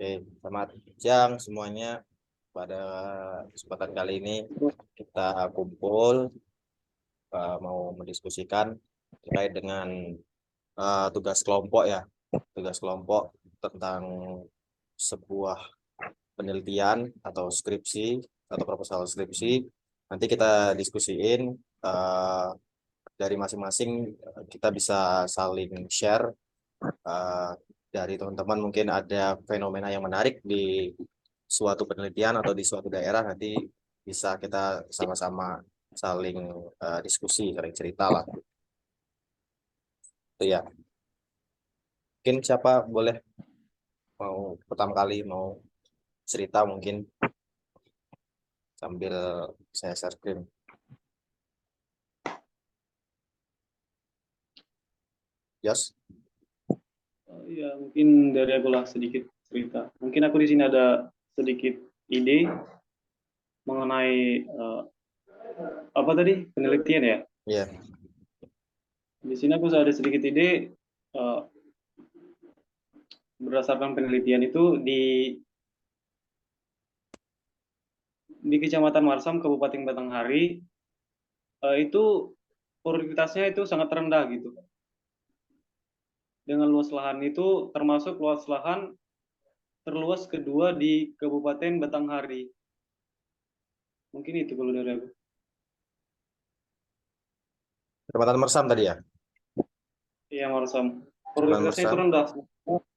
Oke, selamat siang semuanya. Pada kesempatan kali ini kita kumpul mau mendiskusikan terkait dengan tugas kelompok ya, tugas kelompok tentang sebuah penelitian atau skripsi atau proposal skripsi. Nanti kita diskusiin eh, dari masing-masing kita bisa saling share eh, dari teman-teman mungkin ada fenomena yang menarik di suatu penelitian atau di suatu daerah nanti bisa kita sama-sama saling diskusi, saling cerita lah. Itu ya. Mungkin siapa boleh mau pertama kali mau cerita mungkin sambil saya share screen. Yos. Ya, mungkin dari aku lah sedikit cerita. Mungkin aku di sini ada sedikit ide mengenai apa tadi penelitian ya. Iya. Di sini aku ada sedikit ide uh, berdasarkan penelitian itu di Kecamatan Marsam, Kabupaten Batanghari, itu produktivitasnya itu sangat rendah gitu. Dengan luas lahan itu termasuk luas lahan terluas kedua di Kabupaten Batanghari. Mungkin itu kalau dari aku. Kecamatan Mersam tadi ya. Iya, Marsam. Kecamatan Produktivitasnya itu Mersam. rendah.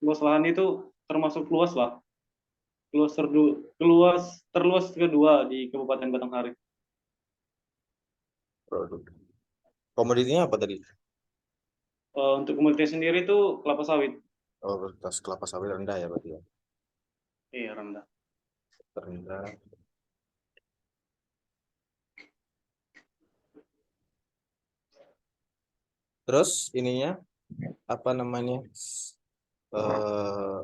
Luas lahan itu termasuk luas lah. Terluas kedua di Kabupaten Batanghari. Produk. Komoditinya apa tadi? Untuk komoditas sendiri itu kelapa sawit. Oh, tas kelapa sawit rendah ya berarti ya. Iya, rendah. Rendah. Terus ininya apa namanya? eh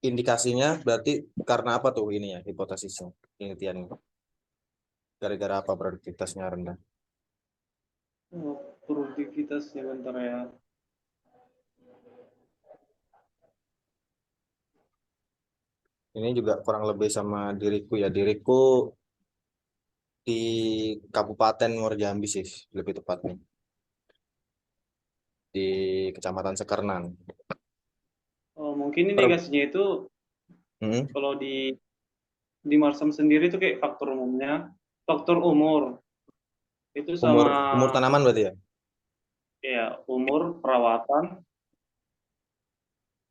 Indikasinya berarti karena apa tuh ini ya hipotesisnya penelitiannya? Gara-gara apa produktivitasnya rendah? Produktivitasnya bentar ya. Ini juga kurang lebih sama diriku ya. Diriku di Kabupaten Muara Jambi sih lebih tepatnya di Kecamatan Sekernan. Mungkin Per, indikasinya itu Hmm, kalau di Marsam sendiri itu kayak faktor umumnya, faktor umur itu umur sama umur tanaman berarti ya. ya umur perawatan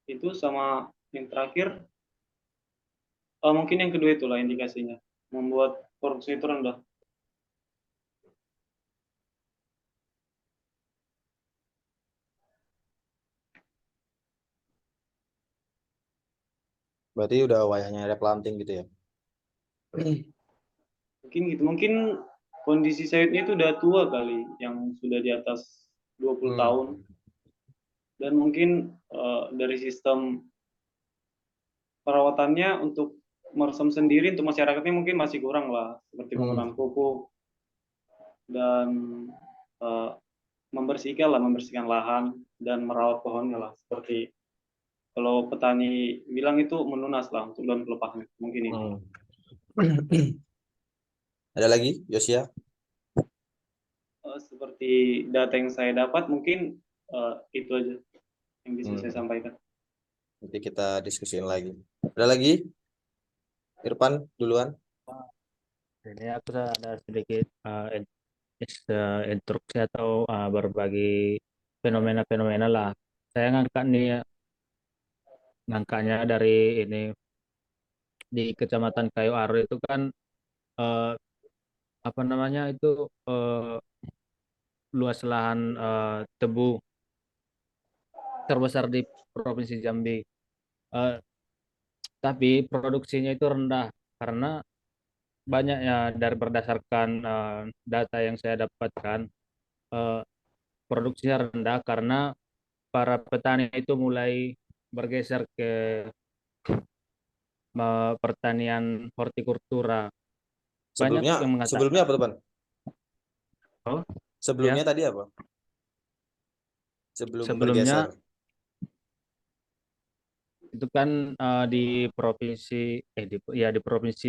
itu sama yang terakhir mungkin yang kedua itulah indikasinya membuat produksi itu rendah. Berarti udah wayahnya replanting gitu ya. Mungkin gitu. Mungkin kondisi sawitnya itu udah tua kali, yang sudah di atas 20 Hmm. tahun. Dan mungkin dari sistem perawatannya untuk meresam sendiri untuk masyarakatnya mungkin masih kurang lah, seperti Hmm. penggunaan pupuk dan eh, membersihkan lahan dan merawat pohonnya lah. Seperti kalau petani bilang itu menunas lah untuk daun pelepahnya. Mungkin itu. Hmm. Ada lagi, Yosia? Seperti data yang saya dapat mungkin itu aja yang bisa saya Hmm. sampaikan. Nanti kita diskusiin lagi. Ada lagi? Irfan duluan. Ini aku ada sedikit instruksi atau berbagi fenomena-fenomena lah. Saya ngangkat nih ngangkatnya dari ini di Kecamatan Kayu Aro itu kan eh, apa namanya itu luas lahan tebu terbesar di Provinsi Jambi. Eh, tapi produksinya itu rendah karena banyaknya dari berdasarkan data yang saya dapatkan eh, produksinya rendah karena para petani itu mulai bergeser ke pertanian hortikultura. Banyak Sebelumnya yang sebelumnya mengatakan, apa tuh, Pan? oh Sebelumnya ya, tadi apa? Sebelum bergeser. sebelumnya itu kan di provinsi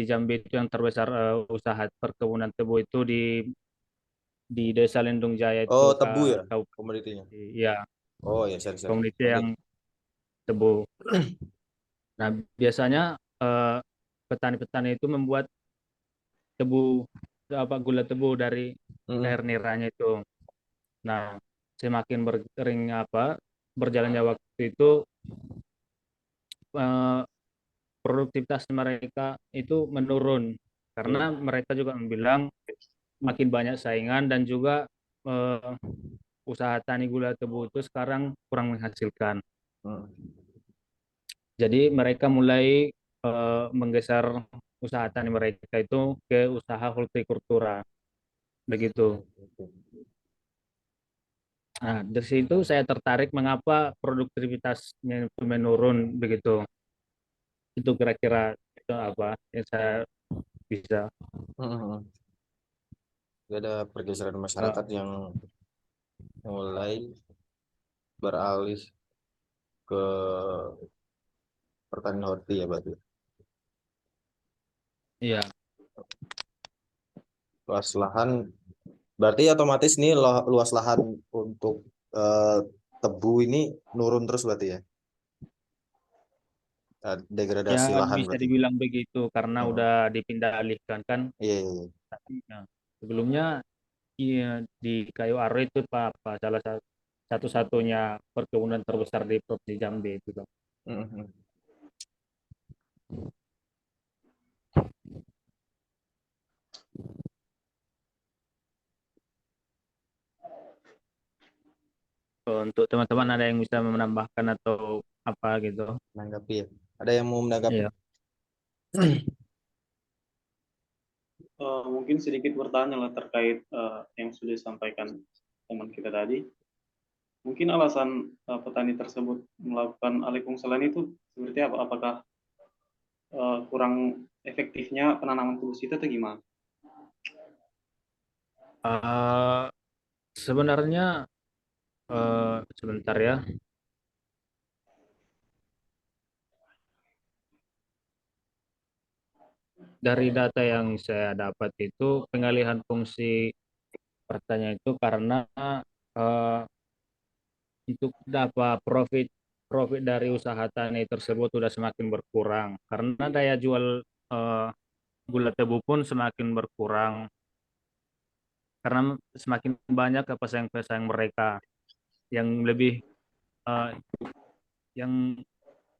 Jambi itu yang terbesar usaha perkebunan tebu itu di Desa Lindung Jaya itu Oh, ke tebu ya kabupaten komoditinya. ya Oh ya, sorry sorry. komuniti Lanjut. yang tebu. Nah, biasanya eh, petani-petani itu membuat tebu gula tebu dari Mm-mm. air niranya itu. Nah, semakin berjalannya waktu itu eh, produktivitas mereka itu menurun karena Iya. mereka juga bilang makin banyak saingan dan juga eh, usaha tani gula tebu itu sekarang kurang menghasilkan. Mm. Jadi mereka mulai menggeser usaha tani mereka itu ke usaha hortikultura begitu. Nah, dari situ saya tertarik mengapa produktivitasnya itu menurun begitu. Itu kira-kira itu apa yang saya bisa Mm-mm. Jadi ada pergeseran eh, masyarakat yang mulai beralih ke pertanian horti ya berarti. iya. Luas lahan berarti otomatis nih luas lahan untuk eh, tebu ini nurun terus berarti ya. Ya Degradasi lahan bisa berarti. dibilang begitu karena Oh, udah dipindah alihkan kan. iya, iya, iya. Tapi, ya, sebelumnya iya, di Kayu Aro itu salah satu-satunya perkebunan terbesar di Provinsi Jambi itu Bang. Mm-mm. Untuk teman-teman ada yang bisa menambahkan atau apa gitu. Menanggapi ya. Ada yang mau menanggapi? Iya. Mungkin sedikit bertanya lah terkait yang sudah disampaikan teman kita tadi. Mungkin alasan petani tersebut melakukan alih fungsi lahan itu seperti apa? Apakah kurang efektifnya penanaman tebu itu atau gimana? Eh, sebenarnya sebentar ya. Dari data yang saya dapat itu pengalihan fungsi pertanian itu karena eh, untuk dapat profit profit dari usaha tani tersebut sudah semakin berkurang karena daya jual eh, gula tebu pun semakin berkurang karena semakin banyak pesaing-pesaing mereka yang lebih eh, yang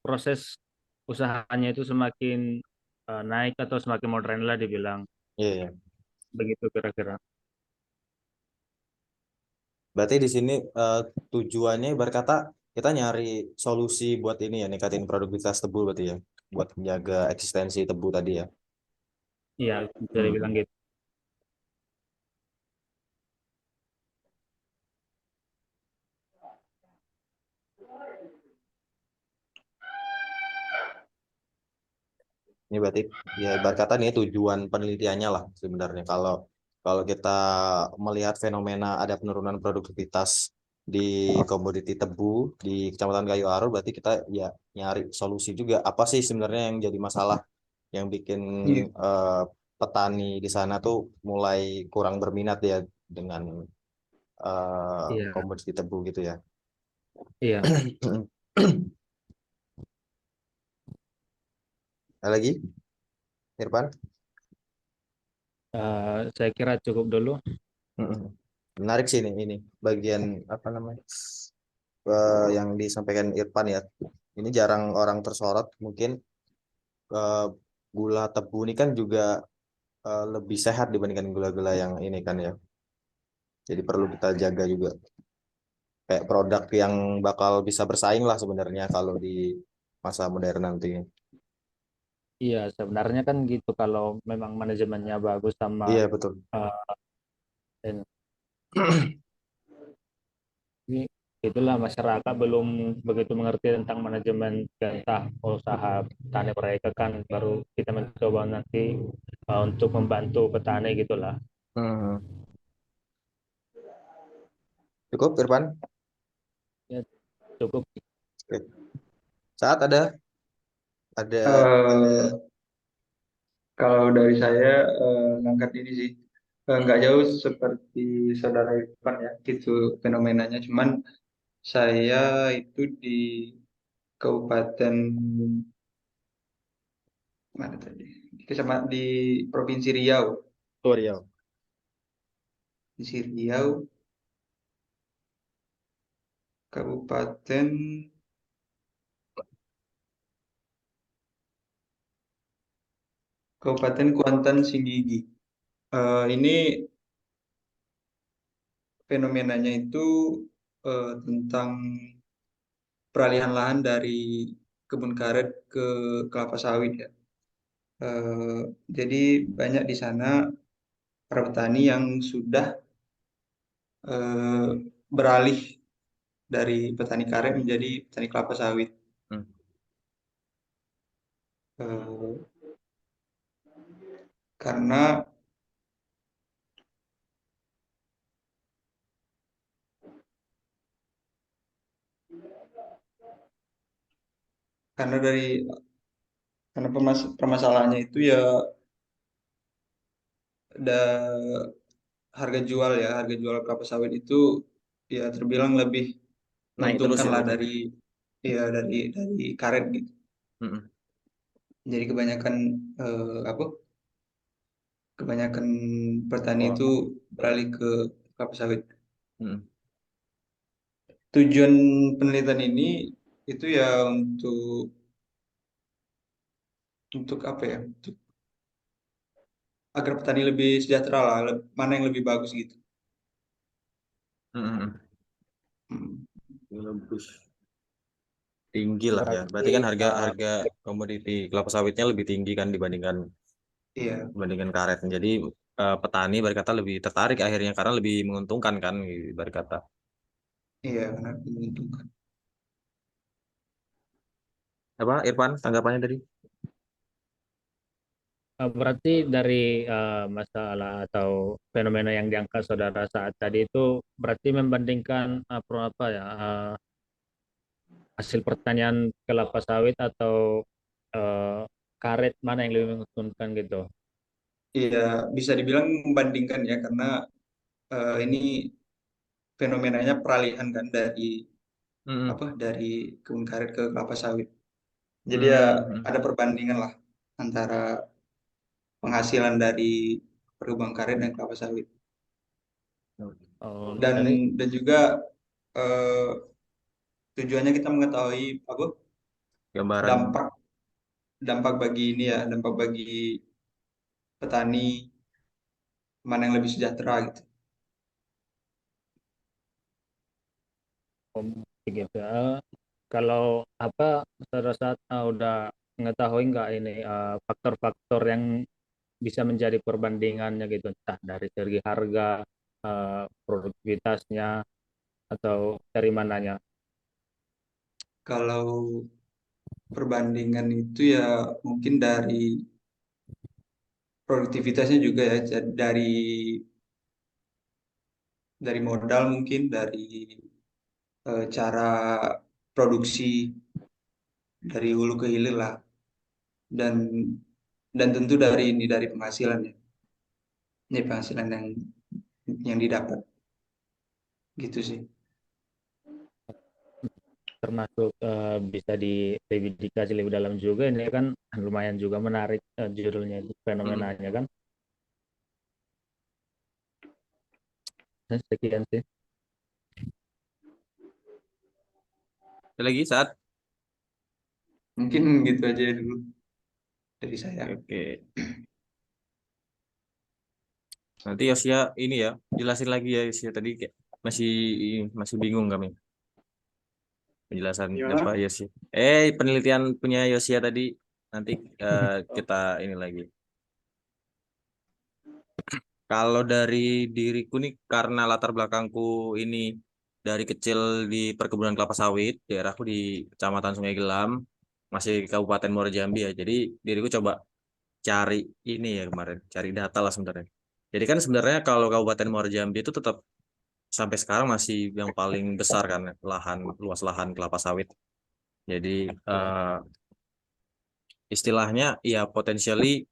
proses usahanya itu semakin naik atau semakin modern lah dibilang Iya, iya. begitu kira-kira. Berarti di sini tujuannya berkata kita nyari solusi buat ini ya, ningkatin produktivitas tebu berarti ya, buat menjaga eksistensi tebu tadi ya. Iya, bisa dibilang Hmm. gitu. Ini berarti ya ibarat kata nih tujuan penelitiannya lah sebenarnya. Kalau kalau kita melihat fenomena ada penurunan produktivitas di komoditi tebu di Kecamatan Kayu Aro, berarti kita ya nyari solusi juga. Apa sih sebenarnya yang jadi masalah yang bikin Iya. eh, petani di sana tuh mulai kurang berminat ya dengan Iya, komoditi tebu gitu ya. iya. Ada lagi, Irfan? Saya kira cukup dulu. Mm-mm. Menarik sih ini bagian apa namanya yang disampaikan Irfan ya. Ini jarang orang tersorot. Mungkin eh, gula tebu ini kan juga lebih sehat dibandingkan gula-gula yang ini kan ya. Jadi perlu kita jaga juga. Kayak produk yang bakal bisa bersaing lah sebenarnya kalau di masa modern nanti. Iya, sebenarnya kan gitu kalau memang manajemennya bagus sama Iya betul. uh, ini itulah masyarakat belum begitu mengerti tentang manajemen tentang usaha tani mereka kan baru kita mencoba nanti untuk membantu petani gitulah. Hmm. Cukup Irfan? Ya cukup. Oke. Saat ada. Ada Eh, Kalau dari saya ngangkat ini sih nggak jauh seperti saudara Irfan ya, itu fenomenanya. Cuman saya itu di Kabupaten mana tadi? Di Provinsi Riau, Riau. di Riau, Kabupaten Kabupaten Kuantan Singgigi. Ini fenomenanya itu tentang peralihan lahan dari kebun karet ke kelapa sawit ya. Eh, jadi banyak di sana para petani yang sudah beralih dari petani karet menjadi petani kelapa sawit. Hmm. Eh, karena karena dari karena permasalahannya itu ya ada harga jual kelapa sawit itu ya terbilang lebih Naik terus menguntungkan ya lah berarti. dari karet gitu. Mm-mm. Jadi kebanyakan petani itu beralih ke kelapa sawit. Mm-mm. Tujuan penelitian ini itu ya untuk apa ya? Agar petani lebih sejahtera lah, mana yang lebih bagus gitu. Mm-mm. Hmm. Bagus. Tinggi lah ya. Berarti Berarti kan harga harga komoditi kelapa sawitnya lebih tinggi kan Iya, dibandingkan karet. Jadi petani berkata lebih tertarik akhirnya karena lebih menguntungkan kan berkata. iya benar menguntungkan. Apa Irfan tanggapannya tadi? berarti dari masalah atau fenomena yang diangkat saudara saat tadi itu berarti membandingkan apa ya hasil pertanian kelapa sawit atau eh, karet mana yang lebih menguntungkan gitu. Iya, bisa dibilang membandingkan ya karena ini fenomenanya peralihan kan Mm-mm. dari kebun karet ke kelapa sawit. Jadi ya Mm-mm. ada perbandingan lah antara penghasilan dari perkebunan karet dan kelapa sawit. Oh, Dan dari dan juga eh, tujuannya kita mengetahui apa Gambaran. dampak dampak bagi petani mana yang lebih sejahtera gitu. gitu. Kalau apa pada saat udah mengetahui nggak ini faktor-faktor yang bisa menjadi perbandingannya gitu, entah dari segi harga, produktivitasnya atau dari mananya. Kalau perbandingan itu ya mungkin dari produktivitasnya juga ya dari modal mungkin dari cara produksi dari hulu ke hilir lah dan dan tentu dari penghasilannya ini penghasilan yang didapat gitu sih. Termasuk bisa lebih dikaji lebih dalam juga ini kan lumayan juga menarik judulnya Mm-mm. fenomenanya kan. Sekian sih. Ada lagi saat. Mungkin gitu aja dulu dari saya. Oke. Nanti Yosia ini ya jelasin lagi ya Yosia tadi kayak masih masih bingung kami penjelasan apa Gimana? Yosia. Penelitian punya Yosia tadi nanti kita ini lagi. Kalau dari diriku nih karena latar belakangku ini dari kecil di perkebunan kelapa sawit, daerahku di Kecamatan Sungai Gelam, masih Kabupaten Muara Jambi ya. Jadi diriku coba cari ini ya kemarin, cari data lah sebenarnya. Jadi kan sebenarnya kalau Kabupaten Muara Jambi itu tetap sampai sekarang masih yang paling besar kan luas lahan kelapa sawit. Jadi istilahnya ya potensially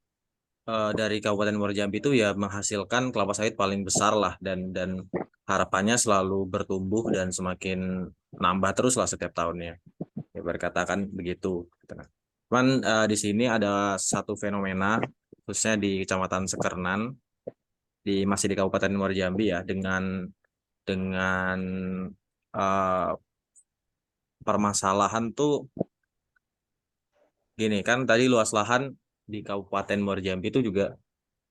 dari Kabupaten Muara Jambi itu ya menghasilkan kelapa sawit paling besar lah, dan harapannya selalu bertumbuh dan semakin nambah terus lah setiap tahunnya. Ya berkatakan begitu. Gitu kan. Cuman di sini ada satu fenomena khususnya di Kecamatan Sekernan masih di Kabupaten Muara Jambi ya, dengan eh, permasalahan tuh gini kan, tadi luas lahan di Kabupaten Muara Jambi itu juga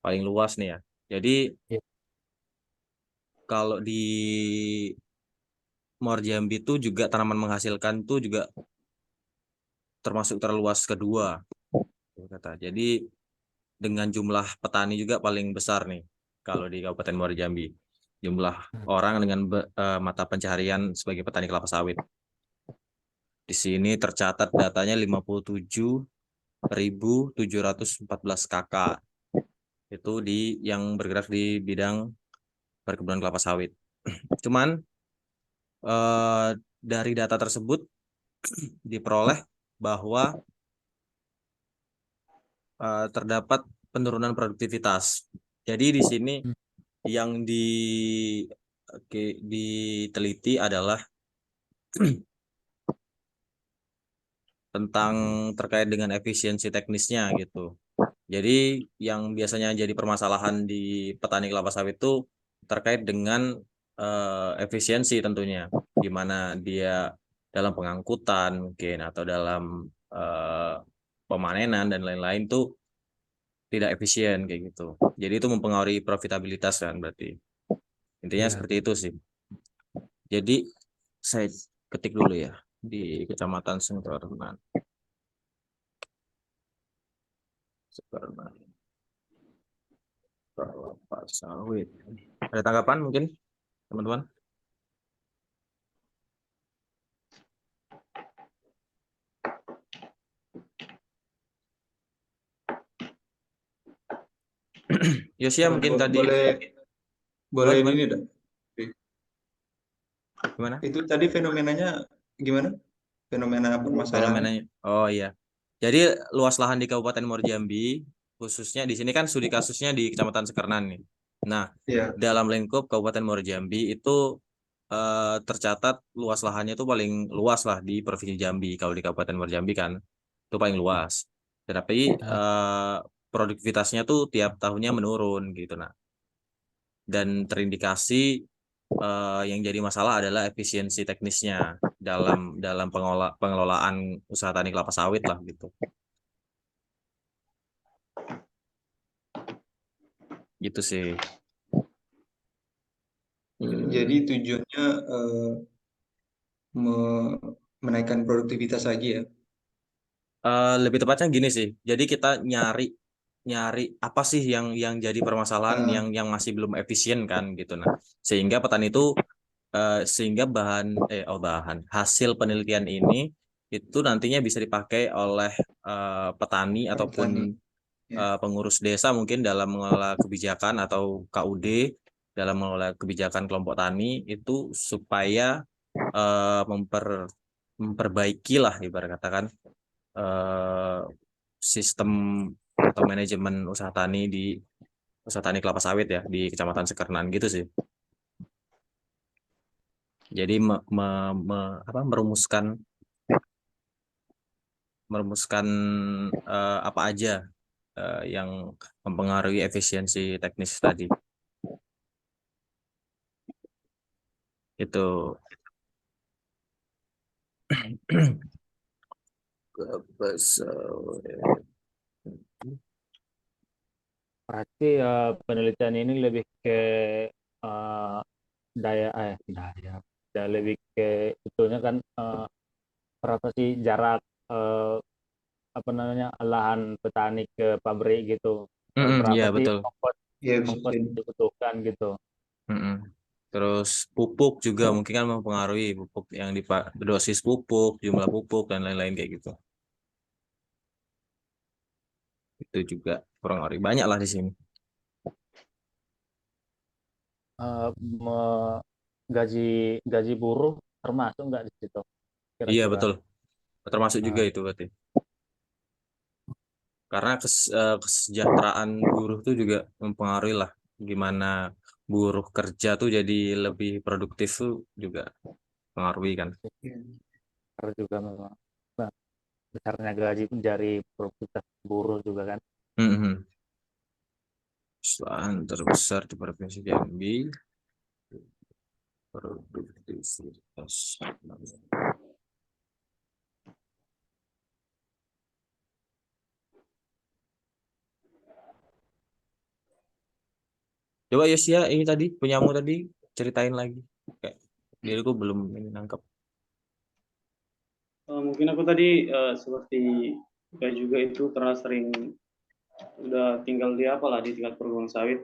paling luas nih ya. Jadi Iya. kalau di Muara Jambi itu juga tanaman menghasilkan tuh juga termasuk terluas kedua kata. Jadi dengan jumlah petani juga paling besar nih kalau di Kabupaten Muara Jambi. Jumlah orang dengan mata pencaharian sebagai petani kelapa sawit. Di sini tercatat datanya 57.714 kakak. Itu yang bergerak di bidang perkebunan kelapa sawit. Cuman dari data tersebut diperoleh bahwa terdapat penurunan produktivitas. Jadi di sini yang diteliti adalah tentang terkait dengan efisiensi teknisnya gitu. Jadi yang biasanya jadi permasalahan di petani kelapa sawit itu terkait dengan efisiensi tentunya, di mana dia dalam pengangkutan mungkin atau dalam pemanenan dan lain-lain tuh tidak efisien kayak gitu. Jadi itu mempengaruhi profitabilitas kan berarti. Intinya Iya. seperti itu sih. Jadi saya ketik dulu ya di Kecamatan Sekernan. Kelapa sawit. Ada tanggapan mungkin teman-teman? Yosia mungkin tadi Boleh gimana? ini dah. Gimana? Itu tadi fenomenanya gimana? Fenomena permasalahan. Fenomenanya. Oh iya. Jadi luas lahan di Kabupaten Muara Jambi, khususnya di sini kan studi kasusnya di Kecamatan Sekernan nih. Nah, Iya. dalam lingkup Kabupaten Muara Jambi itu tercatat luas lahannya itu paling luas lah di Provinsi Jambi. Kalau di Kabupaten Muara Jambi kan itu paling luas. Tetapi produktivitasnya tuh tiap tahunnya menurun gitu. Nah, dan terindikasi yang jadi masalah adalah efisiensi teknisnya dalam pengelolaan usaha tani kelapa sawit lah gitu. Gitu sih. Jadi tujuannya menaikkan produktivitas lagi ya. Lebih tepatnya gini sih. Jadi kita nyari apa sih yang jadi permasalahan yang masih belum efisien kan gitu. Nah, sehingga petani itu sehingga bahan hasil penelitian ini itu nantinya bisa dipakai oleh petani ataupun Petani. Ya. pengurus desa mungkin dalam mengelola kebijakan atau KUD dalam mengelola kebijakan kelompok tani itu supaya memperbaiki lah ibarat katakan sistem atau manajemen usaha tani kelapa sawit ya di Kecamatan Sekernan gitu sih. Jadi merumuskan apa aja yang mempengaruhi efisiensi teknis tadi. Itu. Berarti penelitian ini lebih ke eh, daya, ya lebih ke itunya kan berapa sih jarak eh, apa namanya lahan petani ke pabrik gitu. Iya Berapa sih betul. Ya, ongkos yang dibutuhkan gitu. Mm-mm. Terus pupuk juga mungkin kan mempengaruhi pupuk yang dosis pupuk, jumlah pupuk dan lain-lain kayak gitu. Itu juga mempengaruhi banyak lah di sini. Eh, me- gaji gaji buruh termasuk nggak di situ Iya kira-kira? betul. Termasuk juga Nah, itu berarti. karena kesejahteraan buruh tuh juga mempengaruhi lah gimana buruh kerja tuh jadi lebih produktif tuh juga pengaruhi kan. Karena juga memang nah, besarnya gaji dari produktivitas buruh juga kan. Mhm. Perusahaan terbesar di Provinsi Jambi, produktivitas. Coba Yosia, ini tadi punyamu tadi ceritain lagi. Kayak diriku belum ini nangkep. Mungkin aku tadi seperti kayak juga itu karena sering udah tinggal di apalah di tingkat perkebunan sawit.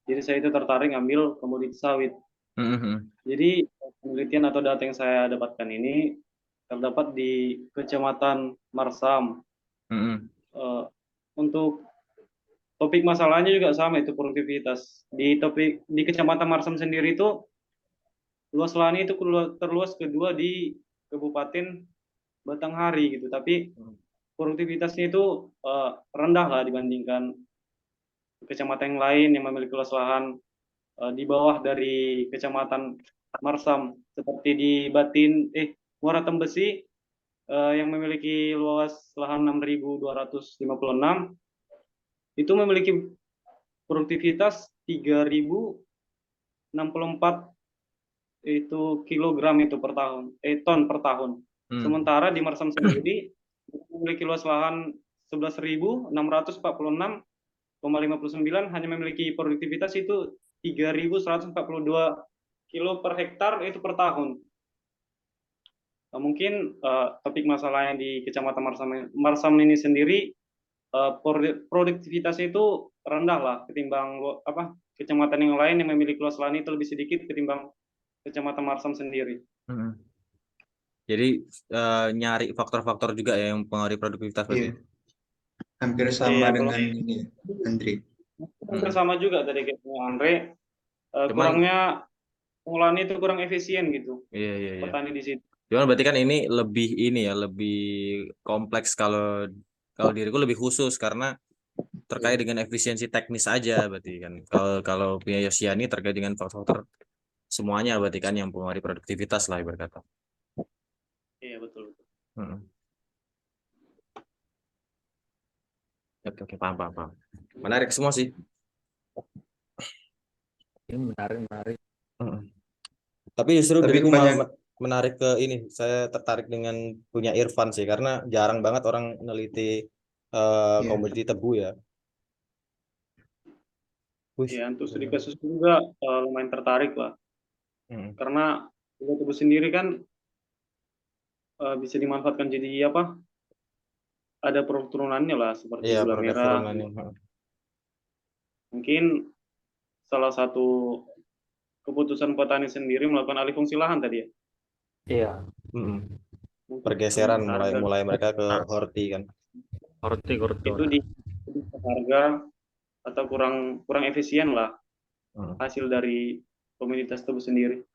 Jadi saya itu tertarik ngambil komoditi sawit. Mhm. Jadi penelitian atau data yang saya dapatkan ini terdapat di Kecamatan Marsam. Mhm. Untuk topik masalahnya juga sama, itu produktivitas. Di Kecamatan Marsam sendiri itu luas lahannya itu terluas kedua di Kabupaten Batanghari gitu. Tapi produktivitasnya itu rendah lah dibandingkan kecamatan yang lain yang memiliki luas lahan di bawah dari Kecamatan Marsam, seperti di Muara Tembesi yang memiliki luas lahan 6.256 itu memiliki produktivitas 3.064 itu kilogram itu per tahun, ton per tahun. Sementara di Marsam sendiri memiliki luas lahan 11.646,59 hanya memiliki produktivitas itu 3.142 kilo per hektar itu per tahun. Mungkin topik masalahnya di Kecamatan Marsam ini sendiri produktivitasnya itu rendah lah ketimbang kecamatan yang lain yang memiliki luas lahan itu lebih sedikit ketimbang Kecamatan Marsam sendiri. Mhm. Jadi nyari faktor-faktor juga ya yang mempengaruhi produktivitas berarti. Iya. Hampir sama Iya, dengan ini ya, Andri. hampir sama juga tadi kayak Andre. Cuman Kurangnya pengolahan itu kurang efisien gitu iya. petani di situ. Cuman berarti kan ini lebih kompleks kalau diriku lebih khusus karena terkait dengan efisiensi teknis aja berarti kan. Kalau punya Yosiani terkait dengan faktor semuanya berarti kan yang mempengaruhi produktivitas lah ibarat kata. Iya betul. Mhm. Oke, paham. Menarik semua sih. Ini menarik. Mhm. Tapi justru diriku malah menarik ke ini. Saya tertarik dengan punya Irfan sih karena jarang banget orang meneliti komoditi tebu ya. Iya, untuk studi kasus juga lumayan tertarik lah. Karena tebu sendiri kan bisa dimanfaatkan jadi apa? Ada produk turunannya lah seperti Iya, gula produk merah. turunannya. Mungkin salah satu keputusan petani sendiri melakukan alih fungsi lahan tadi ya. Iya. Pergeseran mulai mereka ke horti kan. Horti. Itu di harga atau kurang efisien lah hasil dari komunitas tebu sendiri.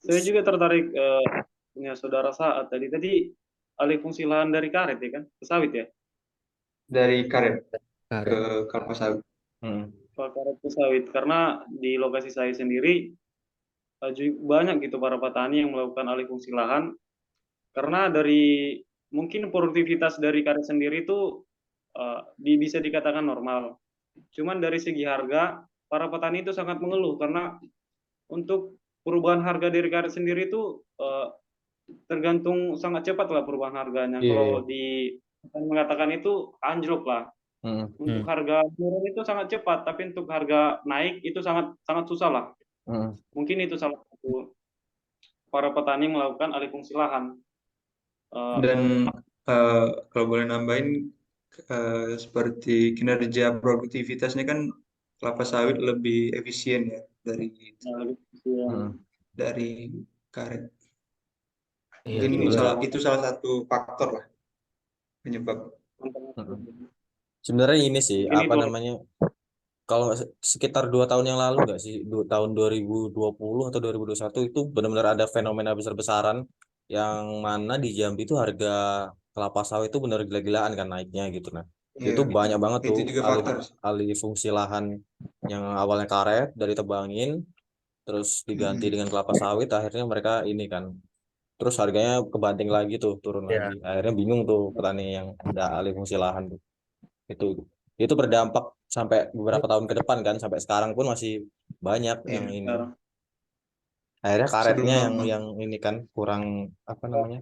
Saya juga tertarik punya saudara Saat tadi alih fungsi lahan dari karet ya kan ke sawit ya. Dari karet ke kelapa sawit. Karet ke sawit karena di lokasi saya sendiri banyak gitu para petani yang melakukan alih fungsi lahan karena dari mungkin produktivitas dari karet sendiri itu bisa dikatakan normal. Cuman dari segi harga para petani itu sangat mengeluh karena untuk perubahan harga dari karet sendiri itu tergantung sangat cepat lah perubahan harganya. Kalau di mengatakan itu anjlok lah. Untuk harga turun itu sangat cepat, tapi untuk harga naik itu sangat susah lah. Mungkin itu salah satu para petani melakukan alih fungsi lahan. Dan kalau boleh nambahin seperti kinerja produktivitasnya kan kelapa sawit lebih efisien ya dari karet. Mungkin itu salah satu faktor lah penyebab. Sebenarnya ini sih Mungkin apa itu namanya kalau sekitar 2 tahun yang lalu nggak sih, tahun 2020 atau 2021 itu benar-benar ada fenomena besar-besaran yang mana di Jambi itu harga kelapa sawit itu benar gila-gilaan kan naiknya gitu. Nah, Iya, itu banyak banget itu tuh juga alih faktor. alih fungsi lahan yang awalnya karet dari tebangin terus diganti Mm-mm. dengan kelapa sawit, akhirnya mereka ini kan terus harganya kebanting lagi tuh, turun lagi, Ya, akhirnya bingung tuh petani yang udah alih fungsi lahan tuh. itu itu berdampak sampai beberapa tahun ke depan kan, sampai sekarang pun masih banyak yang Iya, ini, Sekarang. akhirnya sebelum karetnya yang normal. ini kan kurang, apa namanya,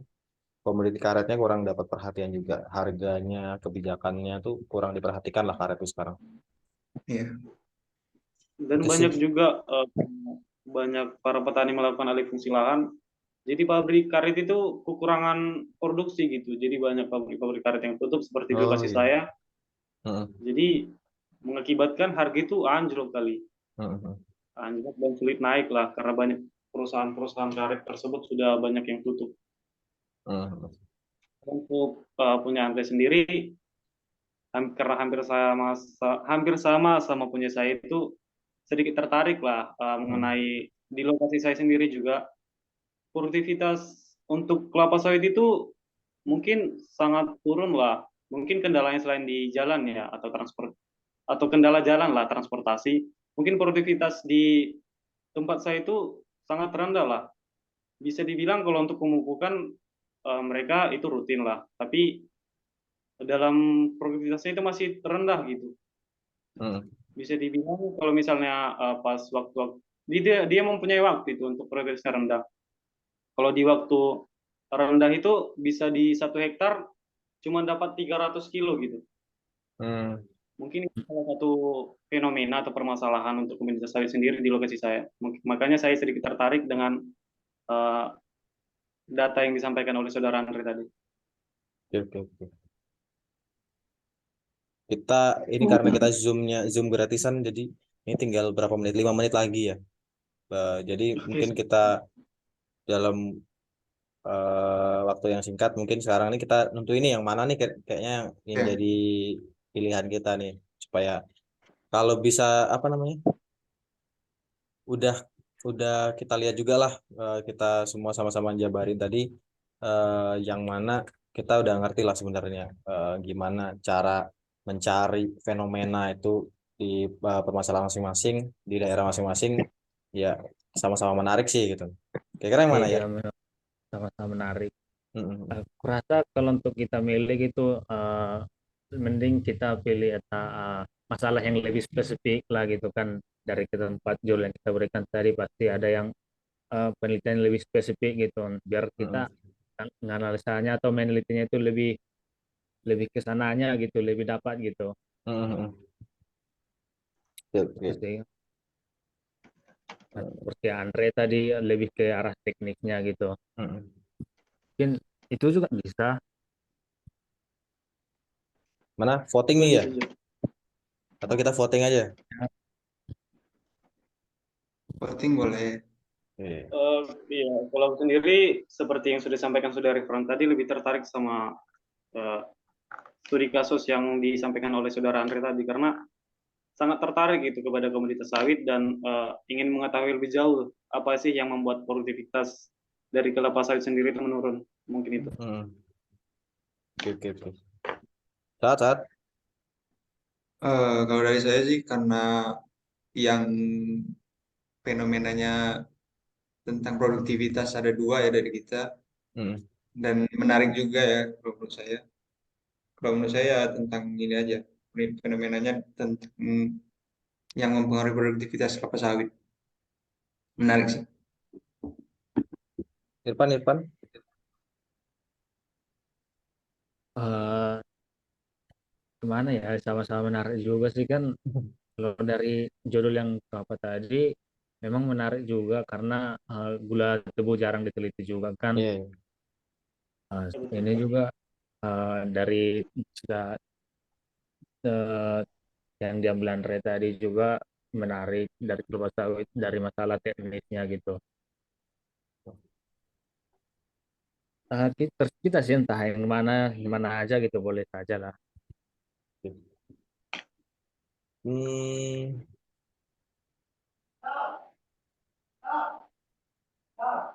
komoditi karetnya kurang dapat perhatian juga, harganya, kebijakannya tuh kurang diperhatikan lah karet itu sekarang. Iya, Dan Itu sih. banyak juga banyak para petani melakukan alih fungsi lahan. Jadi pabrik karet itu kekurangan produksi gitu. Jadi banyak pabrik-pabrik karet yang tutup seperti di Oh lokasi iya. saya. Heeh, Jadi mengakibatkan harga itu anjlok kali, heeh, heeh, anjlok dan sulit naik lah karena banyak perusahaan-perusahaan karet tersebut sudah banyak yang tutup. heeh, Untuk punya Andre sendiri, karena hampir sama punya saya itu sedikit tertarik lah heeh, mengenai di lokasi saya sendiri juga produktivitas untuk kelapa sawit itu mungkin sangat turun lah. Mungkin kendalanya selain di jalan ya atau transport atau kendala jalan lah transportasi. Mungkin produktivitas di tempat saya itu sangat rendah lah. Bisa dibilang kalau untuk pemupukan mereka itu rutin lah, tapi dalam produktivitasnya itu masih rendah gitu. heeh. Bisa dibilang kalau misalnya pas waktu dia mempunyai waktu itu untuk produktivitasnya rendah. Kalau di waktu rendah itu bisa di 1 hektar cuma dapat 300 kilo gitu. Hmm. Mungkin itu salah satu fenomena atau permasalahan untuk komunitas sawit sendiri di lokasi saya. Makanya saya sedikit tertarik dengan eh, data yang disampaikan oleh saudara Andre tadi. Oke, oke, oke. Kita ini karena kita zoom gratisan, jadi ini tinggal berapa menit, 5 menit lagi ya. Jadi Oke, mungkin kita dalam waktu yang singkat, mungkin sekarang ini kita nentuin ini yang mana nih, kayaknya yang ya, jadi pilihan kita nih, supaya kalau bisa, apa namanya, udah udah kita lihat juga lah, kita semua sama-sama jabarin tadi, yang mana kita udah ngerti lah sebenarnya, gimana cara mencari fenomena itu di permasalahan masing-masing di daerah masing-masing, ya sama-sama menarik sih gitu. Kira-kira yang mana ya? iya, sama-sama menarik. Mm-mm. Aku rasa kalau untuk kita milih itu mending kita pilih masalah yang lebih spesifik lah gitu kan, dari ke tempat judul yang kita berikan tadi pasti ada yang penelitian lebih spesifik gitu, biar kita Mm-mm. menganalisanya atau menelitinya itu lebih lebih ke sananya gitu, lebih dapat gitu. Mm-mm. Oke, Itu oke. sih. Nah, seperti Andre tadi lebih ke arah tekniknya gitu. Mm-mm. Mungkin itu juga bisa. Mana voting nih setuju, ya? setuju. Atau kita voting aja? voting boleh. Oke. Iya, kalau aku sendiri seperti yang sudah disampaikan saudara Rifran tadi lebih tertarik sama eh, studi kasus yang disampaikan oleh saudara Andre tadi karena sangat tertarik gitu kepada komoditas sawit dan ingin mengetahui lebih jauh apa sih yang membuat produktivitas dari kelapa sawit sendiri itu menurun. Mungkin itu. Mm. Oke, oke, oke. Saat. Kalau dari saya sih karena yang fenomenanya tentang produktivitas ada dua ya dari kita, Mm. dan menarik juga ya kalau menurut saya. Kalau menurut saya ya tentang ini aja, fenomenanya tentang yang mempengaruhi produktivitas kelapa sawit. Menarik sih. Irfan, Irfan. eh Kemana ya, sama-sama menarik juga sih kan. Kalau dari judul yang apa tadi memang menarik juga karena gula tebu jarang diteliti juga kan. Iya, iya. Ini juga dari eh, yang diambil Andre tadi juga menarik dari kelapa sawit, dari masalah teknisnya gitu. Kita sih entah yang mana aja gitu boleh saja lah. Hmm,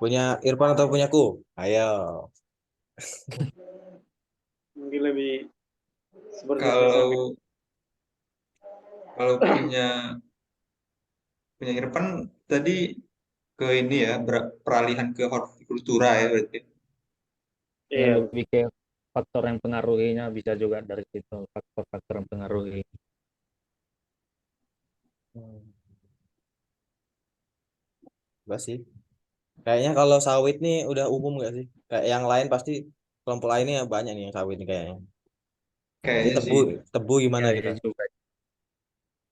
punya Irfan atau punyaku? Ayo. Mungkin lebih seperti saya sampaikan. Kalau kalau punya Irfan tadi ke ini ya, peralihan ke hortikultura ya berarti. Ya Iya, lebih ke faktor yang pengaruhinya bisa juga dari situ, faktor-faktor yang pengaruhi. Enggak sih. Kayaknya kalau sawit nih udah umum nggak sih? Kayak yang lain pasti kelompok lainnya banyak nih yang sawit nih kayaknya. Jadi Kayaknya tebu sih. tebu gimana Ya, kita? ya juga.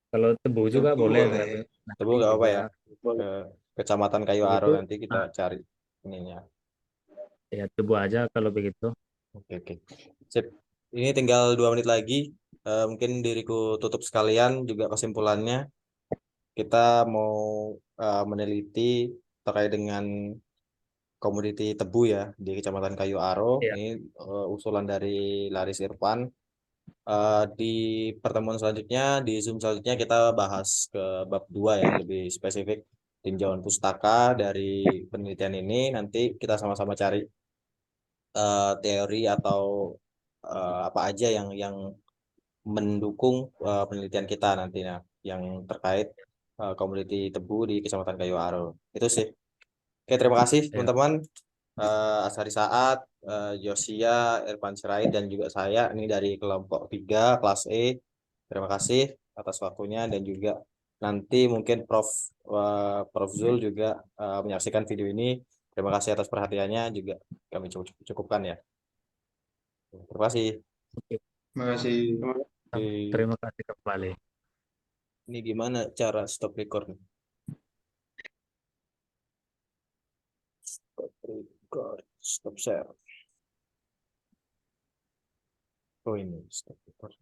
Kalau tebu juga Tebu boleh, boleh tapi ya. Tebu nasi nggak apa juga. ya? Ke boleh. Kecamatan Kayu Aro Begitu, nanti kita nah, cari ininya. ya tebu aja kalau begitu. Oke oke. Sip. Ini tinggal 2 menit lagi. Mungkin diriku tutup sekalian juga kesimpulannya. Kita mau meneliti terkait dengan komoditi tebu ya di Kecamatan Kayu Aro. Ya, Ini usulan dari Laris Irfan. Di pertemuan selanjutnya, di Zoom selanjutnya kita bahas ke bab 2 ya, lebih spesifik tinjauan pustaka dari penelitian ini. Nanti kita sama-sama cari teori atau apa aja yang mendukung penelitian kita nantinya yang terkait komoditi tebu di Kecamatan Kayu Aro. Itu sih. Oke, terima kasih ya. teman-teman. Asari Saat, Josia, Irfan Sirait, dan juga saya ini dari kelompok 3 kelas E. Terima kasih atas waktunya dan juga nanti mungkin Prof Zul juga menyaksikan video ini. Terima kasih atas perhatiannya juga kami cukupkan ya. Terima kasih. Oke. Terima kasih. Oke. Terima kasih kembali. Ini gimana cara stop record? Stop record, stop share. Oh ini stop record.